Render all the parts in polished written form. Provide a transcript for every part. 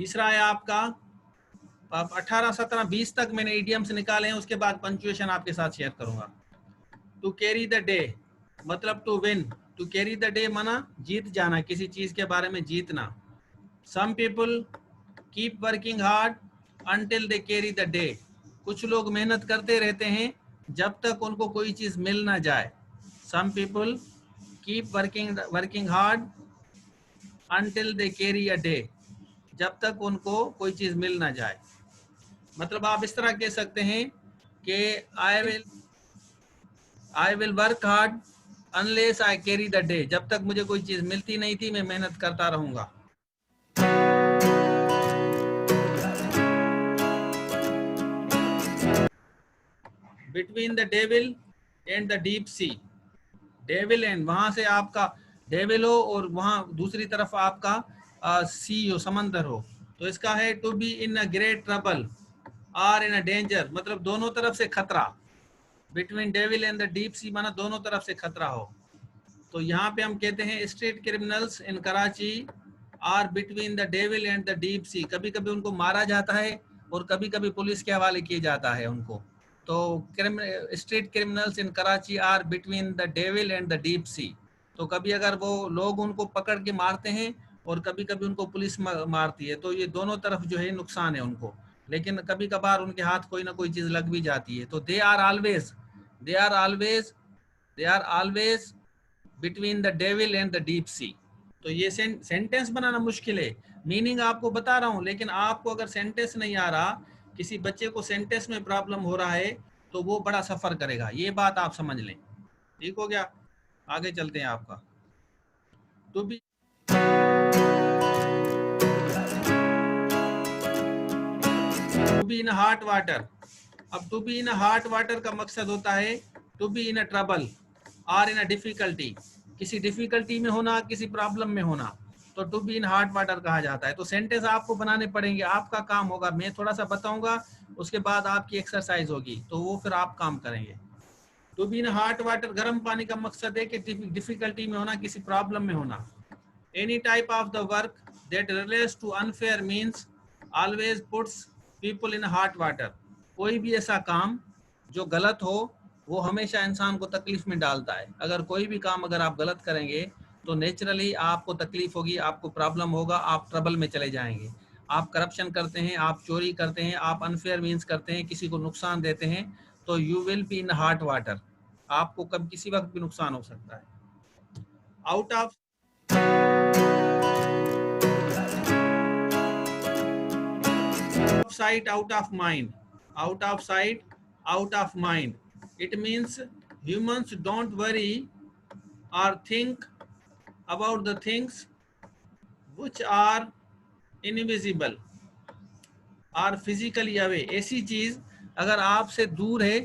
तीसरा है आपका 18, 17, 20 तक मैंने इडियम्स निकाले हैं, उसके बाद पंक्चुएशन आपके साथ शेयर करूंगा। टू कैरी द डे मतलब to win, to carry the day माना जीत जाना, किसी चीज के बारे में जीतना। Some people keep working hard until they carry the day, कुछ लोग मेहनत करते रहते हैं जब तक उनको कोई चीज मिल ना जाए। Some people keep working hard until they carry a day, जब तक उनको कोई चीज मिल ना जाए। मतलब आप इस तरह कह सकते हैं कि I will work hard unless I carry the day, जब तक मुझे कोई चीज मिलती नहीं थी मैं मेहनत करता रहूंगा। Between the devil and the deep C, devil and वहां से आपका डेविल हो और वहां दूसरी तरफ आपका सी हो, समंदर हो, तो इसका है to be in a great trouble or in a danger, मतलब दोनों तरफ से खतरा। Between devil and the deep sea माना दोनों तरफ से खतरा हो। तो यहाँ पे हम कहते हैं street criminals in Karachi are between the devil and the deep sea, कभी कभी उनको मारा जाता है और कभी कभी पुलिस के हवाले किया जाता है उनको। तो street criminals in Karachi are between the devil and the deep sea, तो कभी अगर वो लोग उनको पकड़ के मारते हैं और कभी कभी उनको पुलिस मारती है, तो ये दोनों तरफ जो है नुकसान है उनको, लेकिन कभी कभार उनके हाथ कोई ना कोई चीज लग भी जाती है। तो they are always between the devil and the deep sea. तो ये सेंटेंस बनाना मुश्किल है, मीनिंग आपको बता रहा हूं, लेकिन आपको अगर सेंटेंस नहीं आ रहा, किसी बच्चे को सेंटेंस में प्रॉब्लम हो रहा है तो वो बड़ा सफर करेगा, ये बात आप समझ लें। ठीक हो गया, आगे चलते हैं। आपका to be in hot water, अब to be in hot water का मकसद होता है to be in a trouble or in a difficulty, किसी डिफिकल्टी में होना, किसी प्रॉब्लम में होना, तो to be in hot water कहा जाता है। तो सेंटेंस आपको बनाने पड़ेंगे, आपका काम होगा, मैं थोड़ा सा बताऊंगा, उसके बाद आपकी एक्सरसाइज होगी, तो वो फिर आप काम करेंगे। To be in hot water गर्म पानी का मकसद है कि डिफिकल्टी में होना, किसी प्रॉब्लम में होना। Any type of the work that relates to unfair means always puts people in hot water, कोई भी ऐसा काम जो गलत हो वो हमेशा इंसान को तकलीफ में डालता है। अगर कोई भी काम अगर आप गलत करेंगे तो नेचुरली आपको तकलीफ होगी, आपको प्रॉब्लम होगा, आप ट्रबल में चले जाएंगे। आप करप्शन करते हैं, आप चोरी करते हैं, आप अनफेयर मीन्स करते हैं, किसी को नुकसान देते हैं, तो you will be in hot water, आपको कब किसी वक्त भी नुकसान हो सकता है। Out of sight out of mind, out of sight out of mind, it means humans don't worry or think about the things which are invisible or physically away, ऐसी चीज अगर आपसे दूर है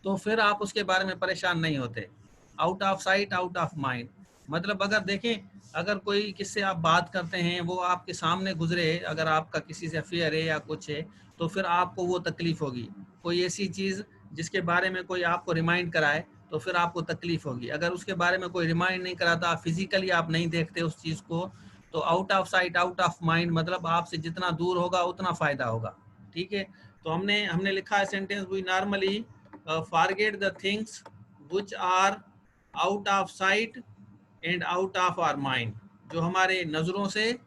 तो फिर आप उसके बारे में परेशान नहीं होते। Out of sight out of mind मतलब अगर देखें, अगर कोई किससे आप बात करते हैं वो आपके सामने गुजरे, अगर आपका किसी से अफेयर है या कुछ है, तो फिर आपको वो तकलीफ होगी। कोई ऐसी चीज़ जिसके बारे में कोई आपको रिमाइंड कराए तो फिर आपको तकलीफ होगी। अगर उसके बारे में कोई रिमाइंड नहीं कराता, फिजिकली आप नहीं देखते उस चीज़ को, तो out of sight out of mind मतलब आपसे जितना दूर होगा उतना फ़ायदा होगा। ठीक है, तो हमने लिखा है sentence, we normally forget the things which are out of sight and out of our mind, जो हमारे नजरों से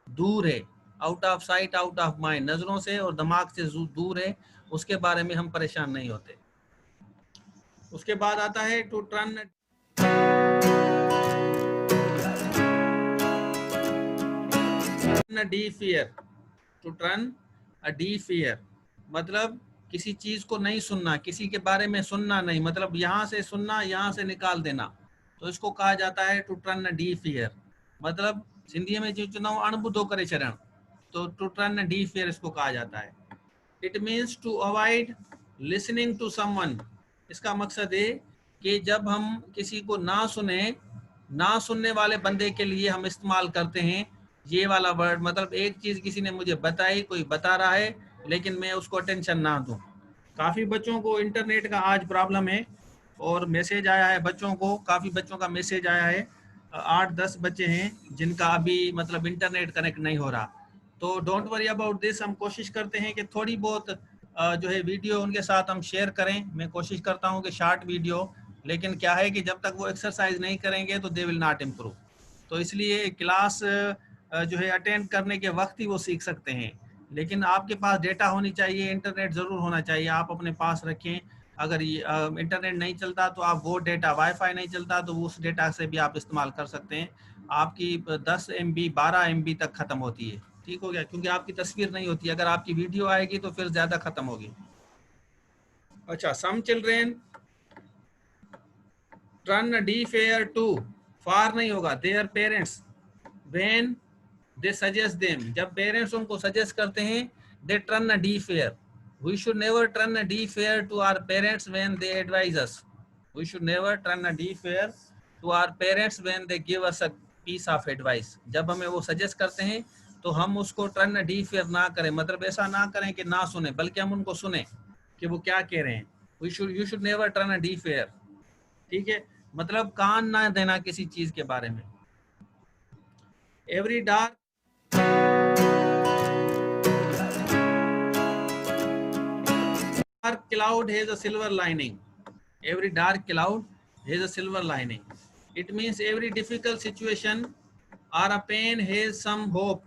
दूर है, out of sight out of mind, नजरों से और दिमाग से दूर है, उसके बारे में हम परेशान नहीं होते। उसके बाद आता है to turn a deaf ear, to turn a deaf ear मतलब किसी चीज को नहीं सुनना, किसी के बारे में सुनना नहीं, मतलब यहाँ से सुनना यहाँ से निकाल देना, तो इसको कहा जाता है to turn a deaf ear. मतलब सिंधी में जो चुनाव अणबुधो करे चरण, तो to turn a deaf ear इसको कहा जाता है। It means to avoid listening to someone, इसका मकसद है कि जब हम किसी को ना सुने, ना सुनने वाले बंदे के लिए हम इस्तेमाल करते हैं ये वाला वर्ड। मतलब एक चीज किसी ने मुझे बताई, कोई बता रहा है, लेकिन मैं उसको अटेंशन ना दूं। काफी बच्चों को इंटरनेट का आज प्रॉब्लम है और मैसेज आया है बच्चों को, काफी बच्चों का मैसेज आया है, 8-10 बच्चे हैं जिनका अभी मतलब इंटरनेट कनेक्ट नहीं हो रहा। तो डोंट वरी अबाउट दिस। हम कोशिश करते हैं कि थोड़ी बहुत जो है वीडियो उनके साथ हम शेयर करें। मैं कोशिश करता हूं कि शॉर्ट वीडियो, लेकिन क्या है कि जब तक वो एक्सरसाइज नहीं करेंगे तो दे विल नॉट इम्प्रूव। तो इसलिए क्लास जो है अटेंड करने के वक्त ही वो सीख सकते हैं, लेकिन आपके पास डेटा होनी चाहिए, इंटरनेट ज़रूर होना चाहिए, आप अपने पास रखें। अगर इंटरनेट नहीं चलता तो आप वो डेटा, वाईफाई नहीं चलता तो उस डेटा से भी आप इस्तेमाल कर सकते हैं। आपकी 10 MB 12 MB तक ख़त्म होती है, ठीक हो गया, क्योंकि आपकी तस्वीर नहीं होती। अगर आपकी वीडियो आएगी तो फिर ज़्यादा ख़त्म होगी। अच्छा, some children turn deaf ear to, फार नहीं होगा, their parents when they suggest them, जब पेरेंट्स उनको सजेस्ट करते हैं, they turn a deaf ear. We should never turn a deaf ear to our parents when they advise us. We should never turn a deaf ear to our parents when they give us a piece of advice. जब हमें वो suggest करते हैं तो हम उसको turn a deaf fair ना करें, मतलब ऐसा ना करें कि ना सुने, बल्कि हम उनको सुने कि वो क्या कह रहे हैं। You should never turn a deaf fair, ठीक है, मतलब कान ना देना किसी चीज के बारे में। Every dark cloud has a silver lining. Every dark cloud has a silver lining. It means every difficult situation or a pain has some hope.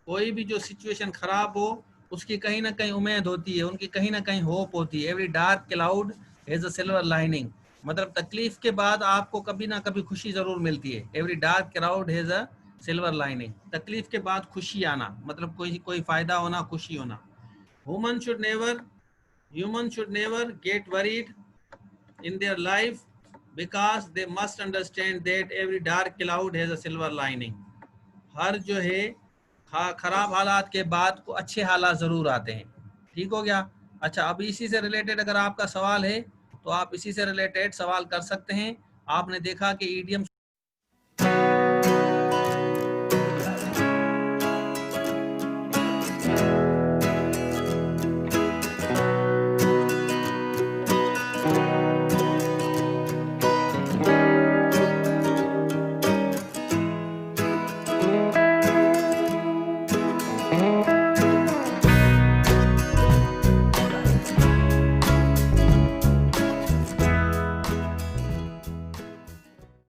कोई भी जो सिचुएशन खराब हो उसकी कहीं ना कहीं उम्मीद होती है, उनकी कहीं ना कहीं होप होती है। Every dark cloud has a silver lining, मतलब तकलीफ के बाद आपको कभी ना कभी खुशी जरूर मिलती है। Every dark cloud has a silver lining, तकलीफ के बाद खुशी आना, मतलब कोई फायदा होना, खुशी होना। Humans should never get worried in their life because they must understand that every dark cloud has a silver lining. हर जो है खराब हालात के बाद को अच्छे हालात ज़रूर आते हैं, ठीक हो गया। अच्छा, अब इसी से रिलेटेड अगर आपका सवाल है तो आप इसी से रिलेटेड सवाल कर सकते हैं। आपने देखा कि ईडियम